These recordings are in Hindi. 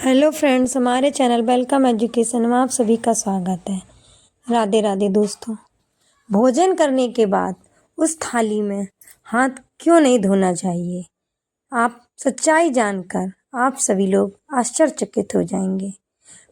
हेलो फ्रेंड्स, हमारे चैनल वेलकम एजुकेशन में आप सभी का स्वागत है। राधे राधे दोस्तों। भोजन करने के बाद उस थाली में हाथ क्यों नहीं धोना चाहिए? आप सच्चाई जानकर आप सभी लोग आश्चर्यचकित हो जाएंगे।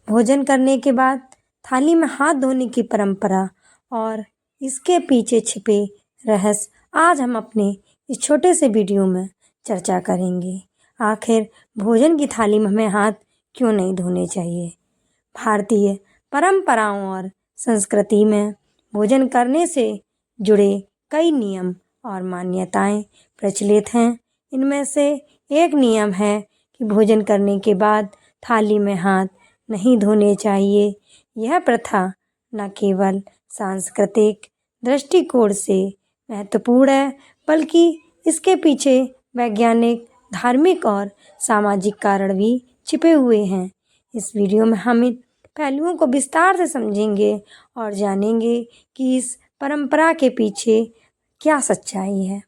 भोजन करने के बाद थाली में हाथ धोने की परंपरा और इसके पीछे छिपे रहस्य आज हम अपने इस छोटे से वीडियो में चर्चा करेंगे। आखिर भोजन की थाली में हमें हाथ क्यों नहीं धोने चाहिए? भारतीय परंपराओं और संस्कृति में भोजन करने से जुड़े कई नियम और मान्यताएं प्रचलित हैं। इनमें से एक नियम है कि भोजन करने के बाद थाली में हाथ नहीं धोने चाहिए। यह प्रथा न केवल सांस्कृतिक दृष्टिकोण से महत्वपूर्ण है, बल्कि इसके पीछे वैज्ञानिक, धार्मिक और सामाजिक कारण भी छिपे हुए हैं। इस वीडियो में हम इन पहलुओं को विस्तार से समझेंगे और जानेंगे कि इस परंपरा के पीछे क्या सच्चाई है।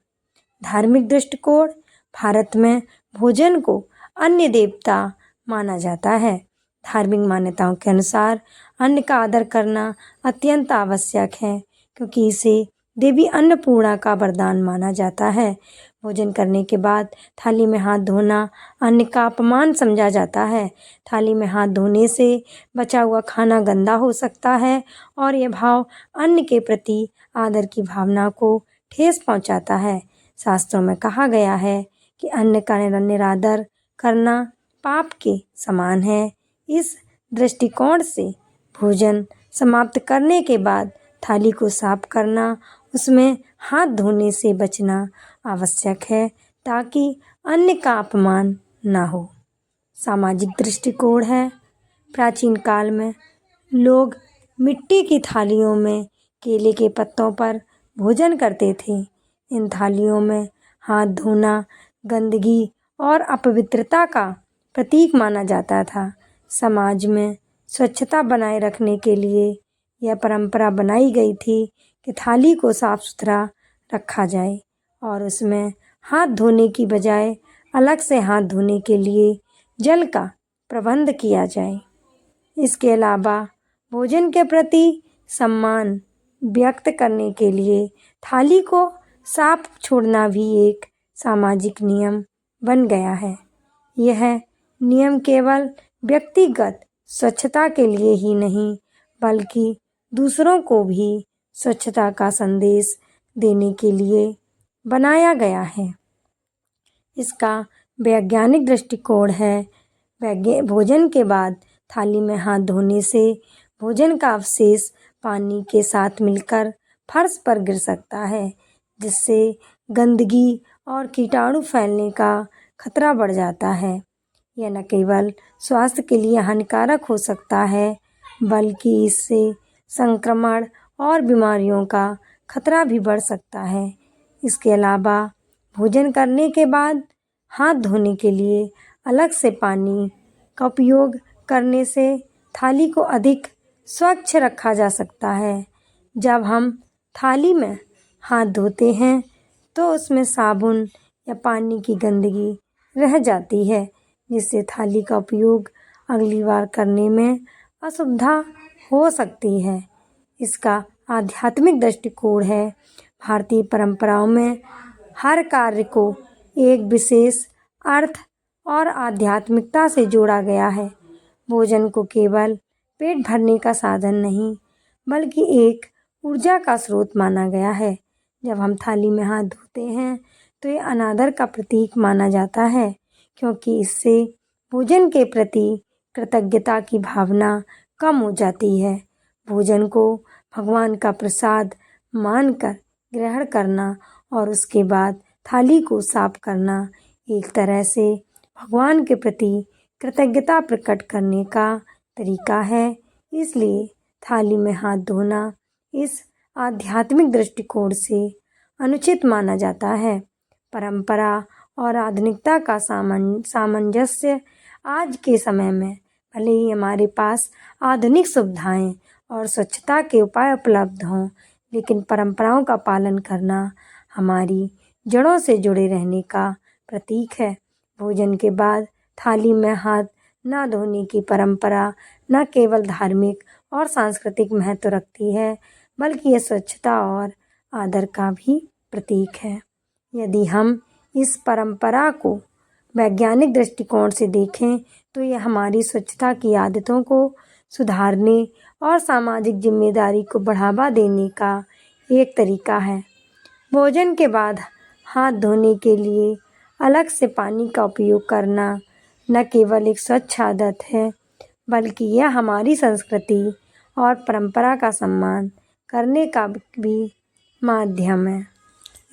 धार्मिक दृष्टिकोण। भारत में भोजन को अन्य देवता माना जाता है। धार्मिक मान्यताओं के अनुसार अन्न का आदर करना अत्यंत आवश्यक है, क्योंकि इसे देवी अन्नपूर्णा का वरदान माना जाता है। भोजन करने के बाद थाली में हाथ धोना अन्न का अपमान समझा जाता है। थाली में हाथ धोने से बचा हुआ खाना गंदा हो सकता है और यह भाव अन्न के प्रति आदर की भावना को ठेस पहुंचाता है। शास्त्रों में कहा गया है कि अन्न का निरादर करना पाप के समान है। इस दृष्टिकोण से भोजन समाप्त करने के बाद थाली को साफ करना, उसमें हाथ धोने से बचना आवश्यक है, ताकि अन्न का अपमान न हो। सामाजिक दृष्टिकोण है। प्राचीन काल में लोग मिट्टी की थालियों में केले के पत्तों पर भोजन करते थे। इन थालियों में हाथ धोना गंदगी और अपवित्रता का प्रतीक माना जाता था। समाज में स्वच्छता बनाए रखने के लिए यह परंपरा बनाई गई थी कि थाली को साफ सुथरा रखा जाए और उसमें हाथ धोने की बजाय अलग से हाथ धोने के लिए जल का प्रबंध किया जाए। इसके अलावा भोजन के प्रति सम्मान व्यक्त करने के लिए थाली को साफ छोड़ना भी एक सामाजिक नियम बन गया है। यह नियम केवल व्यक्तिगत स्वच्छता के लिए ही नहीं, बल्कि दूसरों को भी स्वच्छता का संदेश देने के लिए बनाया गया है। इसका वैज्ञानिक दृष्टिकोण है। भोजन के बाद थाली में हाथ धोने से भोजन का अवशेष पानी के साथ मिलकर फर्श पर गिर सकता है, जिससे गंदगी और कीटाणु फैलने का खतरा बढ़ जाता है। यह न केवल स्वास्थ्य के लिए हानिकारक हो सकता है, बल्कि इससे संक्रमण और बीमारियों का खतरा भी बढ़ सकता है। इसके अलावा भोजन करने के बाद हाथ धोने के लिए अलग से पानी का उपयोग करने से थाली को अधिक स्वच्छ रखा जा सकता है। जब हम थाली में हाथ धोते हैं तो उसमें साबुन या पानी की गंदगी रह जाती है, जिससे थाली का उपयोग अगली बार करने में असुविधा हो सकती है। इसका आध्यात्मिक दृष्टिकोण है। भारतीय परंपराओं में हर कार्य को एक विशेष अर्थ और आध्यात्मिकता से जोड़ा गया है। भोजन को केवल पेट भरने का साधन नहीं, बल्कि एक ऊर्जा का स्रोत माना गया है। जब हम थाली में हाथ धोते हैं तो ये अनादर का प्रतीक माना जाता है, क्योंकि इससे भोजन के प्रति कृतज्ञता की भावना कम हो जाती है। भोजन को भगवान का प्रसाद मानकर ग्रहण करना और उसके बाद थाली को साफ करना एक तरह से भगवान के प्रति कृतज्ञता प्रकट करने का तरीका है। इसलिए थाली में हाथ धोना इस आध्यात्मिक दृष्टिकोण से अनुचित माना जाता है। परंपरा और आधुनिकता का सामंजस्य। आज के समय में भले ही हमारे पास आधुनिक सुविधाएं और स्वच्छता के उपाय उपलब्ध हों, लेकिन परंपराओं का पालन करना हमारी जड़ों से जुड़े रहने का प्रतीक है। भोजन के बाद थाली में हाथ ना धोने की परंपरा न केवल धार्मिक और सांस्कृतिक महत्व रखती है, बल्कि यह स्वच्छता और आदर का भी प्रतीक है। यदि हम इस परंपरा को वैज्ञानिक दृष्टिकोण से देखें तो यह हमारी स्वच्छता की आदतों को सुधारने और सामाजिक जिम्मेदारी को बढ़ावा देने का एक तरीका है। भोजन के बाद हाथ धोने के लिए अलग से पानी का उपयोग करना न केवल एक स्वच्छ आदत है, बल्कि यह हमारी संस्कृति और परंपरा का सम्मान करने का भी माध्यम है।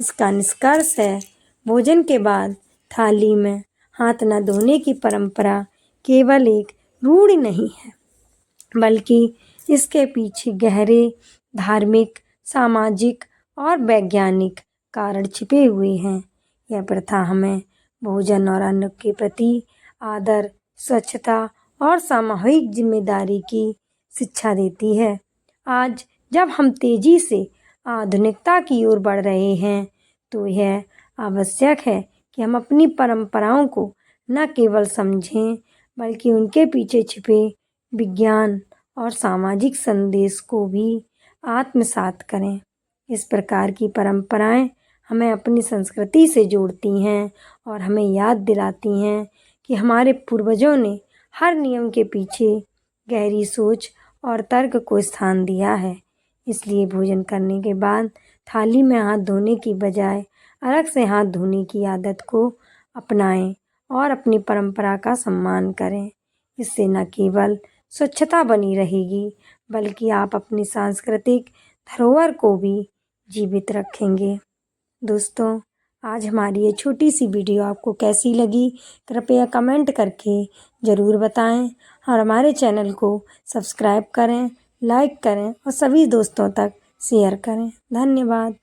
इसका निष्कर्ष है, भोजन के बाद थाली में हाथ न धोने की परंपरा केवल एक रूढ़ि नहीं है, बल्कि इसके पीछे गहरे धार्मिक, सामाजिक और वैज्ञानिक कारण छिपे हुए हैं। यह प्रथा हमें भोजन और अन्न के प्रति आदर, स्वच्छता और सामूहिक जिम्मेदारी की शिक्षा देती है। आज जब हम तेजी से आधुनिकता की ओर बढ़ रहे हैं, तो यह आवश्यक है कि हम अपनी परंपराओं को न केवल समझें, बल्कि उनके पीछे छिपे विज्ञान और सामाजिक संदेश को भी आत्मसात करें। इस प्रकार की परंपराएं हमें अपनी संस्कृति से जोड़ती हैं और हमें याद दिलाती हैं कि हमारे पूर्वजों ने हर नियम के पीछे गहरी सोच और तर्क को स्थान दिया है। इसलिए भोजन करने के बाद थाली में हाथ धोने की बजाय अलग से हाथ धोने की आदत को अपनाएं और अपनी परंपरा का सम्मान करें। इससे न केवल स्वच्छता बनी रहेगी, बल्कि आप अपनी सांस्कृतिक धरोहर को भी जीवित रखेंगे। दोस्तों, आज हमारी ये छोटी सी वीडियो आपको कैसी लगी, कृपया कमेंट करके ज़रूर बताएं और हमारे चैनल को सब्सक्राइब करें, लाइक करें और सभी दोस्तों तक शेयर करें। धन्यवाद।